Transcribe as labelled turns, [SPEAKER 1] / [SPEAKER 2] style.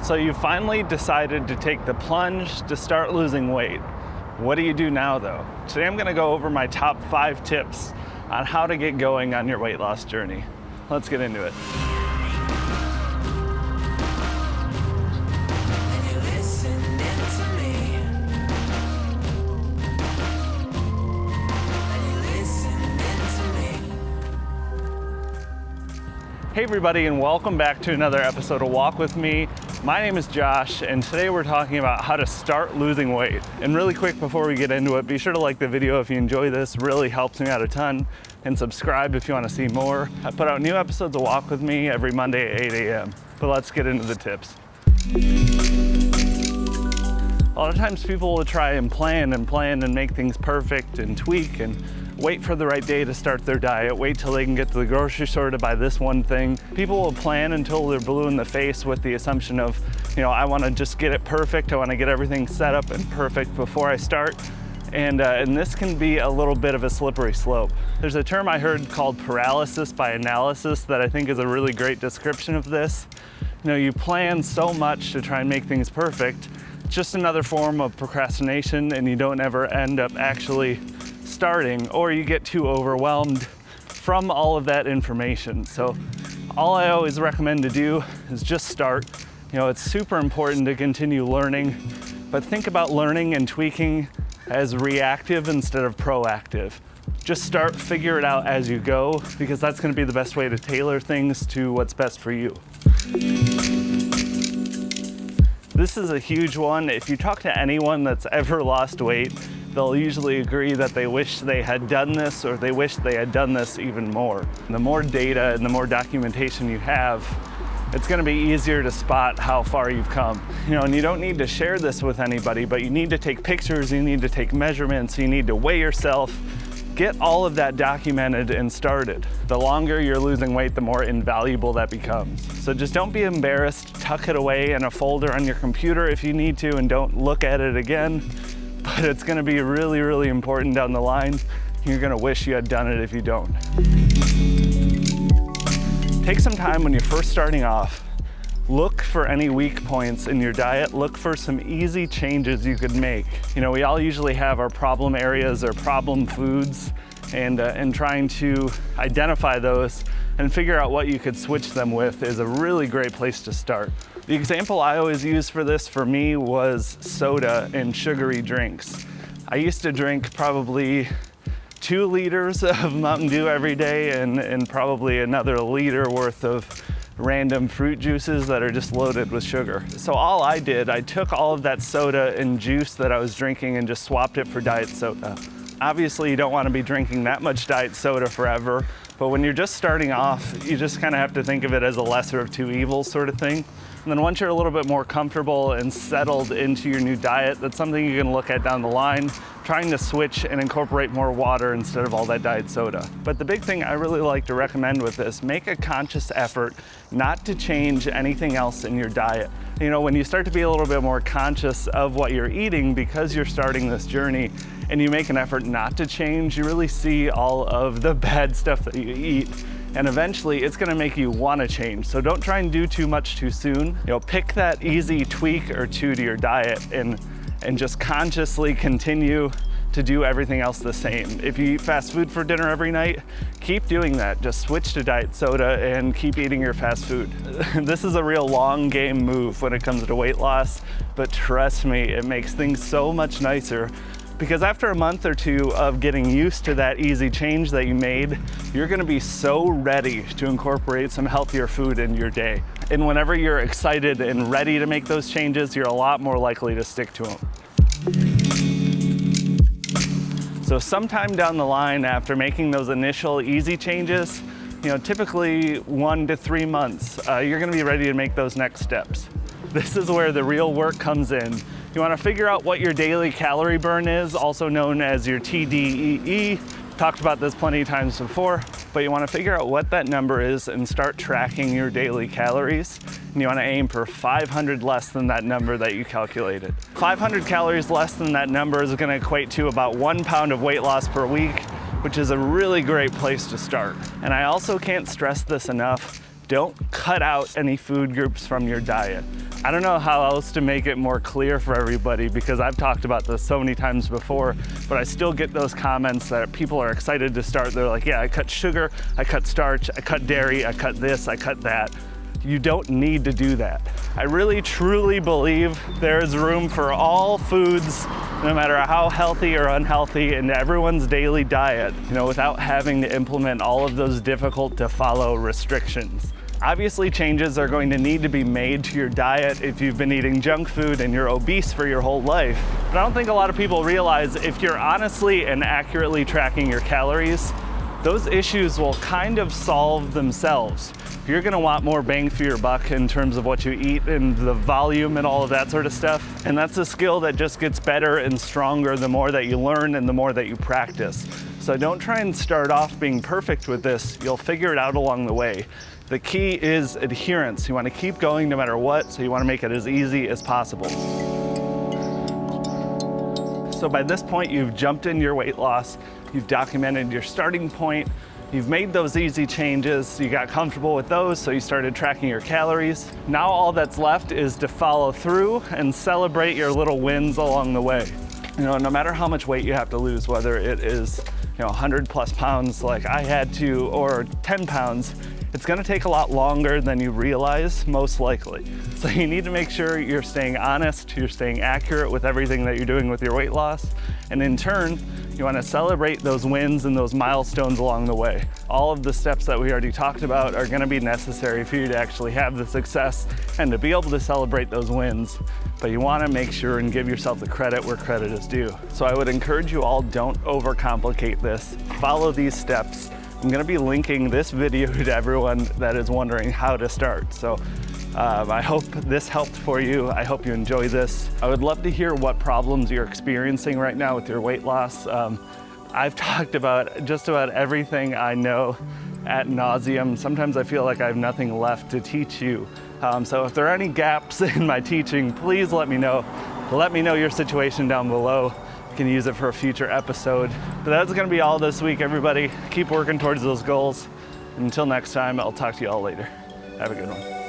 [SPEAKER 1] So you finally decided to take the plunge to start losing weight. What do you do now though? Today I'm gonna go over my top 5 tips on how to get going on your weight loss journey. Let's get into it. Hey everybody, and welcome back to another episode of Walk With Me. My name is Josh, and today we're talking about how to start losing weight. And really quick before we get into it, be sure to like the video if you enjoy this, really helps me out a ton, and subscribe if you want to see more. I put out new episodes of Walk With Me every Monday at 8 a.m. But let's get into the tips. A lot of times people will try and plan and make things perfect and tweak and wait for the right day to start their diet, wait till they can get to the grocery store to buy this one thing. People will plan until they're blue in the face with the assumption of, I want to just get it perfect. I want to get everything set up and perfect before I start. And this can be a little bit of a slippery slope. There's a term I heard called paralysis by analysis that I think is a really great description of this. You plan so much to try and make things perfect. It's just another form of procrastination, and you don't ever end up actually starting, or you get too overwhelmed from all of that information. So all I always recommend to do is just start. It's super important to continue learning, but think about learning and tweaking as reactive instead of proactive. Just start, figure it out as you go, because that's going to be the best way to tailor things to what's best for you. This is a huge one. If you talk to anyone that's ever lost weight, they'll usually agree that they wish they had done this, or they wish they had done this even more. The more data and the more documentation you have, it's gonna be easier to spot how far you've come. And you don't need to share this with anybody, but you need to take pictures, you need to take measurements, you need to weigh yourself, get all of that documented and started. The longer you're losing weight, the more invaluable that becomes. So just don't be embarrassed, tuck it away in a folder on your computer if you need to, and don't look at it again. But it's gonna be really, really important down the line. You're gonna wish you had done it if you don't. Take some time when you're first starting off. Look for any weak points in your diet. Look for some easy changes you could make. We all usually have our problem areas or problem foods, and trying to identify those and figure out what you could switch them with is a really great place to start. The example I always use for this for me was soda and sugary drinks. I used to drink probably 2 liters of Mountain Dew every day and probably another liter worth of random fruit juices that are just loaded with sugar. So all I did, I took all of that soda and juice that I was drinking and just swapped it for diet soda. Obviously, you don't want to be drinking that much diet soda forever, but when you're just starting off, you just kind of have to think of it as a lesser of 2 evils sort of thing. And then once you're a little bit more comfortable and settled into your new diet, that's something you can look at down the line, trying to switch and incorporate more water instead of all that diet soda. But the big thing I really like to recommend with this, make a conscious effort not to change anything else in your diet. When you start to be a little bit more conscious of what you're eating because you're starting this journey, and you make an effort not to change, you really see all of the bad stuff that you eat. And eventually it's gonna make you wanna change. So don't try and do too much too soon. Pick that easy tweak or 2 to your diet and just consciously continue to do everything else the same. If you eat fast food for dinner every night, keep doing that. Just switch to diet soda and keep eating your fast food. This is a real long game move when it comes to weight loss, but trust me, it makes things so much nicer. Because after a month or 2 of getting used to that easy change that you made, you're gonna be so ready to incorporate some healthier food in your day. And whenever you're excited and ready to make those changes, you're a lot more likely to stick to them. So sometime down the line after making those initial easy changes, typically 1 to 3 months, you're gonna be ready to make those next steps. This is where the real work comes in. You want to figure out what your daily calorie burn is, also known as your TDEE. Talked about this plenty of times before, but you want to figure out what that number is and start tracking your daily calories. And you want to aim for 500 less than that number that you calculated. 500 calories less than that number is going to equate to about 1 pound of weight loss per week, which is a really great place to start. And I also can't stress this enough. Don't cut out any food groups from your diet. I don't know how else to make it more clear for everybody because I've talked about this so many times before, but I still get those comments that people are excited to start. They're like, yeah, I cut sugar, I cut starch, I cut dairy, I cut this, I cut that. You don't need to do that. I really truly believe there is room for all foods, no matter how healthy or unhealthy, in everyone's daily diet, without having to implement all of those difficult to follow restrictions. Obviously, changes are going to need to be made to your diet if you've been eating junk food and you're obese for your whole life. But I don't think a lot of people realize if you're honestly and accurately tracking your calories, those issues will kind of solve themselves. You're gonna want more bang for your buck in terms of what you eat and the volume and all of that sort of stuff. And that's a skill that just gets better and stronger the more that you learn and the more that you practice. So don't try and start off being perfect with this. You'll figure it out along the way. The key is adherence. You want to keep going no matter what, so you want to make it as easy as possible. So by this point, you've jumped in your weight loss, you've documented your starting point, you've made those easy changes, you got comfortable with those, so you started tracking your calories. Now all that's left is to follow through and celebrate your little wins along the way. No matter how much weight you have to lose, whether it is 100 plus pounds like I had to, or 10 pounds, it's gonna take a lot longer than you realize, most likely. So you need to make sure you're staying honest, you're staying accurate with everything that you're doing with your weight loss. And in turn, you wanna celebrate those wins and those milestones along the way. All of the steps that we already talked about are gonna be necessary for you to actually have the success and to be able to celebrate those wins. But you wanna make sure and give yourself the credit where credit is due. So I would encourage you all, don't overcomplicate this. Follow these steps. I'm gonna be linking this video to everyone that is wondering how to start. So I hope this helped for you. I hope you enjoy this. I would love to hear what problems you're experiencing right now with your weight loss. I've talked about just about everything I know ad nauseum. Sometimes I feel like I have nothing left to teach you. So if there are any gaps in my teaching, please let me know. Let me know your situation down below. You can use it for a future episode. But that's gonna be all this week, everybody. Keep working towards those goals. Until next time, I'll talk to you all later. Have a good one.